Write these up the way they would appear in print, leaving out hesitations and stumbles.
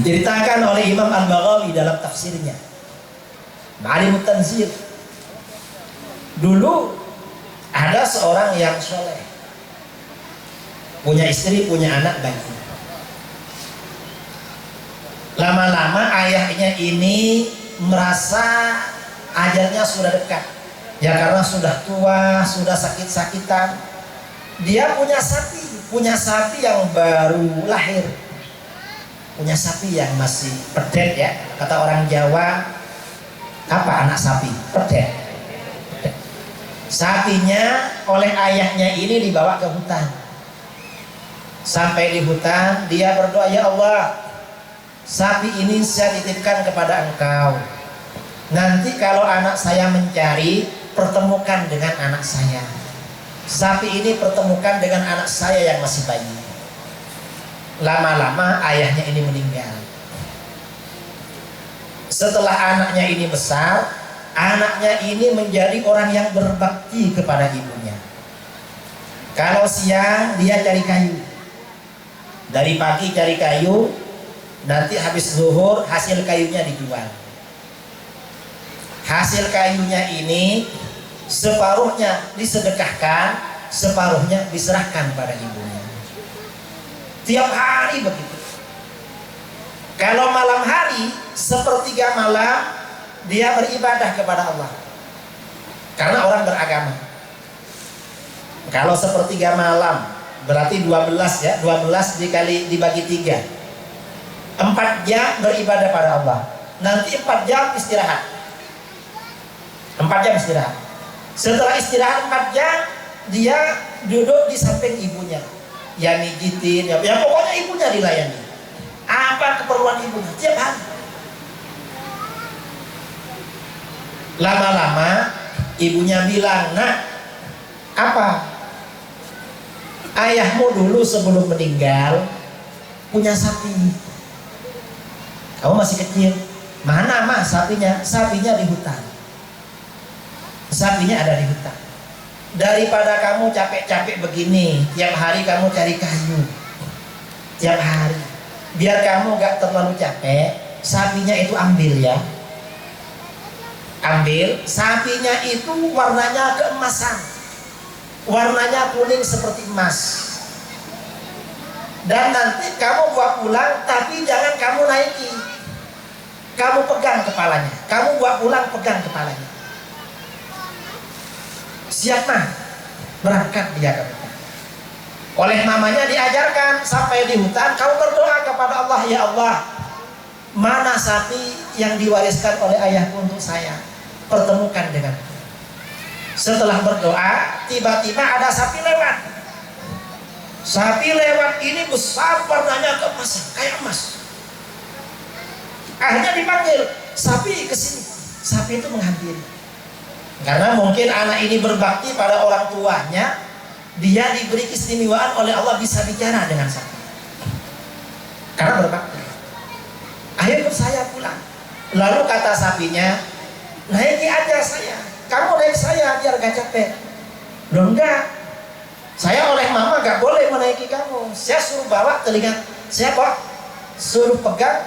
Diceritakan oleh Imam Al-Baghawi dalam tafsirnya Ma'alimut Tanzil, dulu ada seorang yang soleh, punya istri, punya anak bayi. Lama-lama ayahnya ini merasa ajalnya sudah dekat, ya karena sudah tua, sudah sakit-sakitan. Dia punya sapi yang baru lahir, punya sapi yang masih pedet, ya kata orang Jawa, apa anak sapi? Pedet. Sapinya oleh ayahnya ini dibawa ke hutan. Sampai di hutan dia berdoa, ya Allah, sapi ini saya titipkan kepada Engkau. Nanti kalau anak saya mencari, pertemukan dengan anak saya. Sapi ini pertemukan dengan anak saya yang masih bayi. Lama-lama ayahnya ini meninggal. Setelah anaknya ini besar, anaknya ini menjadi orang yang berbakti kepada ibunya. Kalau siang dia cari kayu, dari pagi cari kayu, nanti habis zuhur hasil kayunya dijual. Hasil kayunya ini separuhnya disedekahkan, separuhnya diserahkan pada ibunya. Tiap hari begitu. Kalau malam hari, sepertiga malam dia beribadah kepada Allah, karena orang beragama. Kalau sepertiga malam berarti 12, ya, 12 dibagi 3, 4 jam beribadah pada Allah. Nanti 4 jam istirahat, 4 jam istirahat. Setelah istirahat 4 jam, dia duduk di samping ibunya, ya mijitin, ya pokoknya ibunya dilayani. Apa keperluan ibunya tiap hari. Lama-lama ibunya bilang, nak, apa? Ayahmu dulu sebelum meninggal punya sapi. Kamu masih kecil. Mana mah sapinya? Sapinya di hutan. Sapinya ada di hutan. Daripada kamu capek-capek begini, tiap hari kamu cari kayu, tiap hari, biar kamu gak terlalu capek, sapinya itu ambil, ya. Ambil, sapinya itu warnanya keemasan, warnanya kuning seperti emas. Dan nanti kamu bawa pulang, tapi jangan kamu naiki, kamu pegang kepalanya. Kamu bawa pulang, pegang kepalanya. Siap mah, berangkat dia ke hutan. Oleh mamanya diajarkan, sampai di hutan kamu berdoa kepada Allah, ya Allah, mana sapi yang diwariskan oleh ayahku untuk saya, pertemukan dengan. Setelah berdoa, tiba-tiba ada sapi lewat. Sapi lewat ini besar, warnanya keemasan, kayak emas. Akhirnya dipanggil, sapi kesini. Sapi itu menghampiri. Karena mungkin anak ini berbakti pada orang tuanya, dia diberi keistimewaan oleh Allah bisa bicara dengan sapi. Karena berbakti. Akhirnya saya pulang. Lalu kata sapinya, naiki aja saya. Kamu naik saya biar gak capek. Loh enggak. Saya oleh mama gak boleh menaiki kamu. Saya suruh bawa telinga. Saya kok suruh pegang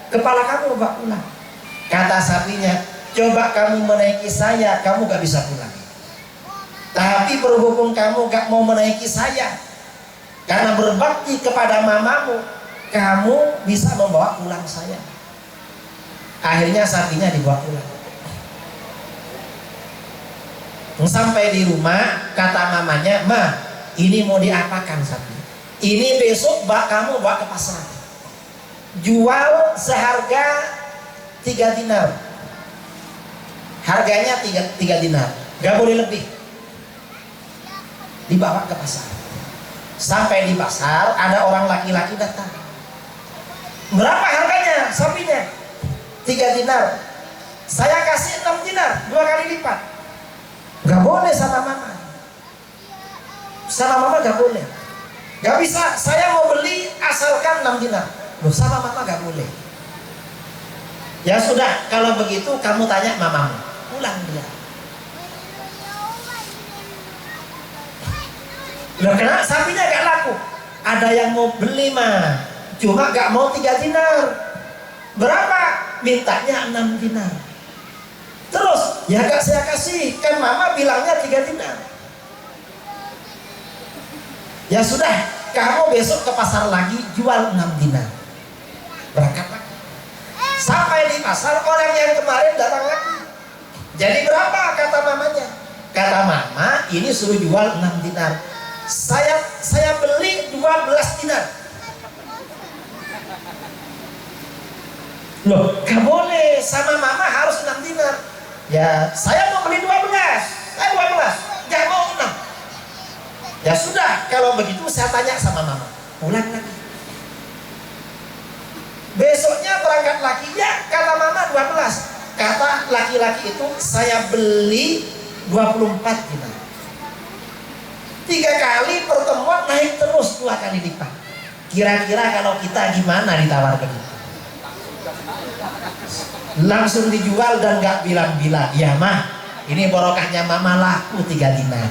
kepala kamu bawa pulang. Kata sapinya, coba kamu menaiki saya, kamu gak bisa pulang. Tapi berhubung kamu gak mau menaiki saya, karena berbakti kepada mamamu, kamu bisa membawa pulang saya. Akhirnya sapinya dibawa pulang. Sampai di rumah, kata mamanya, ma, ini mau diapakan sapi? Ini besok kamu bawa ke pasar, jual seharga 3 dinar. Harganya 3 dinar, gak boleh lebih. Dibawa ke pasar. Sampai di pasar, ada orang laki-laki datang. Berapa harganya sapinya? 3 dinar. Saya kasih 6 dinar, 2 kali lipat. Gak boleh sama mama. Sama mama gak boleh. Gak bisa, saya mau beli asalkan 6 dinar. Loh, sama mama gak boleh. Ya sudah, kalau begitu kamu tanya mamamu. Pulang dia. Loh, karena sapinya gak laku. Ada yang mau beli mah, cuma gak mau 3 dinar. Berapa? Mintanya 6 dinar. Terus, ya gak saya kasih, kan mama bilangnya 3 dinar. Ya sudah, kamu besok ke pasar lagi jual 6 dinar. Berangkat lagi. Sampai di pasar orang yang kemarin datang lagi. Jadi berapa kata mamanya? Kata mama, ini suruh jual 6 dinar. Saya beli 12 dinar. Loh, gak boleh, sama mama harus 6 dinar. Ya, saya mau beli 12, 12, gak mau 6. Ya sudah, kalau begitu saya tanya sama mama, ulang lagi. Besoknya berangkat lagi, ya kata mama 12. Kata laki-laki itu, saya beli 24 dinar. 3 kali pertemuan naik terus 2 kali lipat. Kira-kira kalau kita gimana ditawar begitu? Langsung dijual dan gak bilang-bilang, ya mah ini barokahnya mama laku 3 dinar.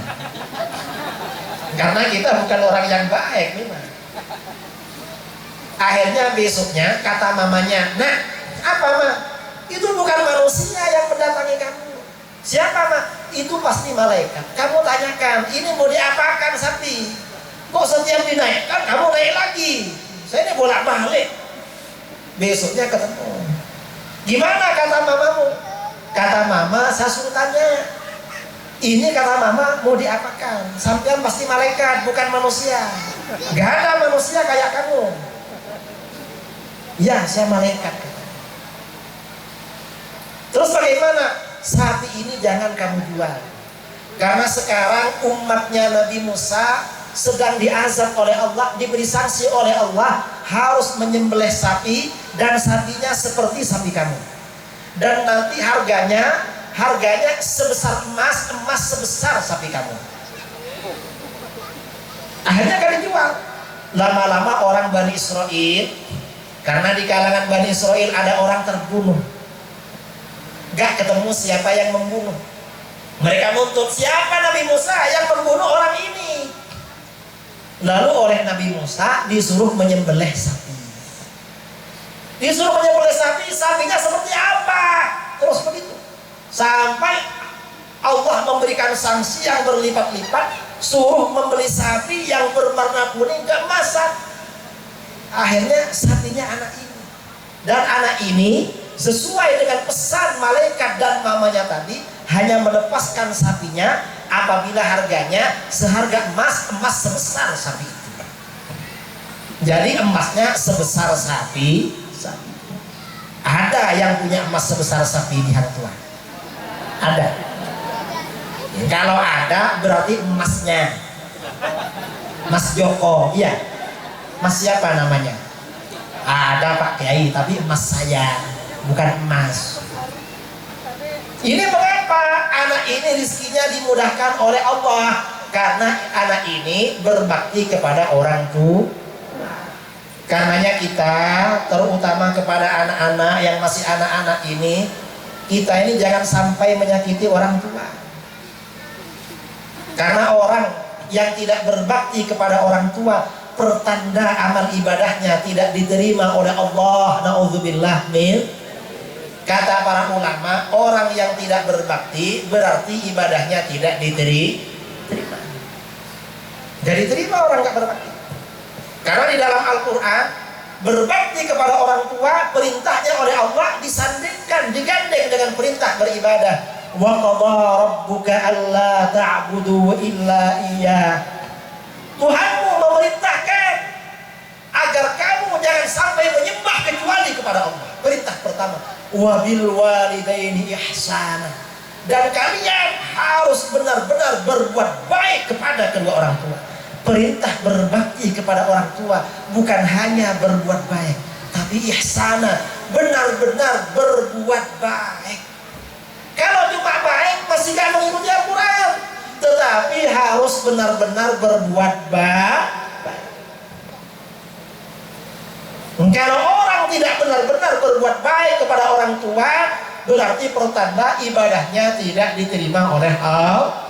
Karena kita bukan orang yang baik memang. Akhirnya besoknya kata mamanya, nah apa mah? Itu bukan manusia yang mendatangi kamu. Siapa mah? Itu pasti malaikat. Kamu tanyakan, ini mau diapakan sapi? Kok setiap dinaikkan kamu naik lagi? Saya ini bolak-balik. Besoknya ketemu. Gimana kata mamamu? Kata mama, saya suruh tanya. Ini kata mama mau diapakan? Sampean pasti malaikat, bukan manusia. Gak ada manusia kayak kamu. Ya, saya malaikat. Terus bagaimana? Sapi ini jangan kamu jual. Karena sekarang umatnya Nabi Musa sedang diazab oleh Allah, diberi sanksi oleh Allah, harus menyembelih sapi, dan sapinya seperti sapi kamu. Dan nanti harganya sebesar emas sebesar sapi kamu. Akhirnya kan dijual. Lama-lama orang Bani Israel, karena di kalangan Bani Israel ada orang terbunuh, gak ketemu siapa yang membunuh. Mereka nuntut, siapa Nabi Musa yang membunuh orang ini? Lalu oleh Nabi Musa disuruh menyembelih sapi. Disuruh menyembelih sapi, sapinya seperti apa? Terus begitu. Sampai Allah memberikan sanksi yang berlipat-lipat, suruh membeli sapi yang berwarna kuning keemasan. Akhirnya sapinya anak ini. Dan anak ini sesuai dengan pesan malaikat dan mamanya tadi, hanya melepaskan sapinya apabila harganya seharga emas sebesar sapi itu. Jadi emasnya sebesar sapi. Ada yang punya emas sebesar sapi di Hang Tuah? Ada. Kalau ada berarti emasnya Mas Joko, iya. Mas siapa namanya? Ada Pak Kiai, tapi emas saya, bukan emas. Ini mengapa anak ini rizkinya dimudahkan oleh Allah? Karena anak ini berbakti kepada orang tua. Karenanya kita, terutama kepada anak-anak yang masih anak-anak ini, kita ini jangan sampai menyakiti orang tua. Karena orang yang tidak berbakti kepada orang tua, pertanda amal ibadahnya tidak diterima oleh Allah. Na'udzubillah min. Kata para ulama, orang yang tidak berbakti berarti ibadahnya tidak diterima. Jadi terima orang nggak berbakti. Karena di dalam Al-Quran, berbakti kepada orang tua perintahnya oleh Allah disandingkan, digandeng dengan perintah beribadah. Wa qadha rabbuka alla ta'budu illa iyyah. Tuhanmu memerintahkan agar kamu jangan sampai menyembah kecuali kepada Allah. Perintah pertama, wa bil walidaini ihsana. Dan kalian harus benar-benar berbuat baik kepada kedua orang tua. Perintah berbakti kepada orang tua bukan hanya berbuat baik, tapi ihsana, benar-benar berbuat baik. Kalau cuma baik masih gak mengikuti Al-Quran, tetapi harus benar-benar berbuat baik. Kalau orang tidak benar-benar berbuat baik kepada orang tua, berarti pertanda ibadahnya tidak diterima oleh Allah.